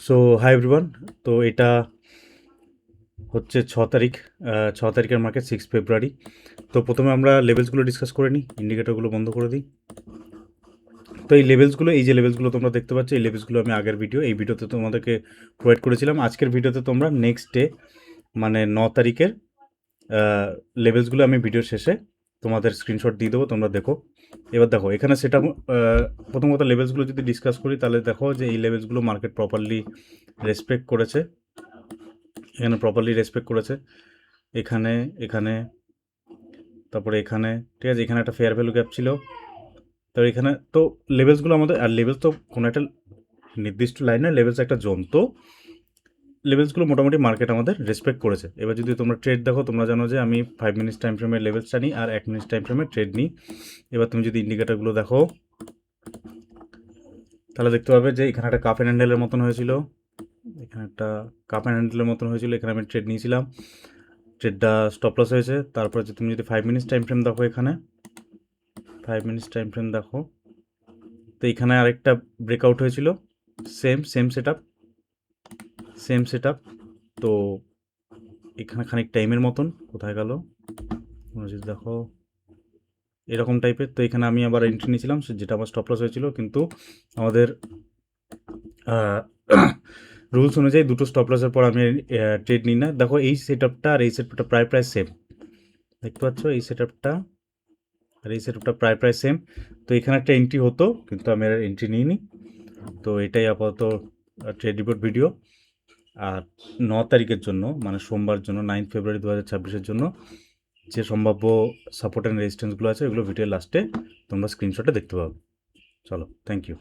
So hi everyone. তো এটা হচ্ছে 6 তারিখ, 6 তারিখের মার্কেট 6 ফেব্রুয়ারি। তো প্রথমে আমরা লেভেলসগুলো ডিসকাস করে নিই, ইন্ডিকেটরগুলো বন্ধ করে দিই। তো এই লেভেলসগুলো, এই যে লেভেলসগুলো তোমরা দেখতে পাচ্ছ, এই লেভেলসগুলো আমি আগের এই ভিডিওতে তোমাদেরকে প্রোভাইড করেছিলাম। আজকের ভিডিওতে তোমরা নেক্সট ডে মানে 9 তারিখের লেভেলসগুলো আমি ভিডিওর শেষে তোমাদের স্ক্রিনশট দিয়ে দেবো, তোমরা দেখো। এবার দেখো এখানে সেটা প্রথম কথা লেভেলসগুলো যদি ডিসকাস করি তাহলে দেখো যে এই লেভেলসগুলো মার্কেট প্রপারলি রেসপেক্ট করেছে, এখানে প্রপারলি রেসপেক্ট করেছে, এখানে এখানে তারপরে এখানে, ঠিক আছে। এখানে একটা ফেয়ার ভ্যালু গ্যাপ ছিল। তো এখানে তো লেভেলসগুলো আমাদের, আর লেভেলস তো কোনো একটা নির্দিষ্ট লাইন না, লেভেলস একটা জোন। তো লেভেলসগুলো মোটামুটি মার্কেট আমাদের রেসপেক্ট করেছে। এবার যদি তোমরা ট্রেড দেখো, তোমরা জানো যে আমি 5 মিনিটস টাইম ফ্রেমের লেভেলসটা নিই আর 1 মিনিট টাইম ফ্রেমের ট্রেড নিই। এবার তুমি যদি ইন্ডিকেটারগুলো দেখো তাহলে দেখতে পাবে যে এখানে একটা কাপ অ্যান্ড হ্যান্ডেলের মতন হয়েছিল, এখানে একটা কাপ অ্যান্ড হ্যান্ডেলের মতন হয়েছিল, এখানে আমি ট্রেড নিয়েছিলাম, ট্রেডটা স্টপ লস হয়েছে। তারপরে যে তুমি যদি 5 মিনিটস টাইম ফ্রেম দেখো, এখানে 5 মিনিটস টাইম ফ্রেম দেখো, তো এখানে আরেকটা ব্রেকআউট হয়েছিল, সেম সেট আপ। তো এখানে খানিক টাইমের মতন কোথায় গেল যদি দেখো এরকম টাইপের। তো এখানে আমি আবার এন্ট্রি নিয়েছিলাম, যেটা আমার স্টপ লস হয়েছিল, কিন্তু আমাদের রুলস অনুযায়ী দুটো স্টপ লসের পর আমি ট্রেড নিই না। দেখো এই সেট আপটা আর এই সেট আপটা প্রায় সেম, দেখতে পাচ্ছ এই সেট আপটা আর এই সেট আপটা প্রায় সেম। তো এখানে একটা এন্ট্রি হতো, কিন্তু আমি আর এন্ট্রি নিইনি। তো এটাই আপাতত ট্রেড রিপোর্ট ভিডিও। আর 9 তারিখের জন্য মানে সোমবার জন্য 9 ফেব্রুয়ারি 2026-এর জন্য যে সম্ভাব্য সাপোর্ট অ্যান্ড রেজিস্ট্যান্সগুলো আছে, এগুলো ভিডিওর লাস্টে তোমরা স্ক্রিনশটে দেখতে পাবে। চলো, থ্যাংক ইউ।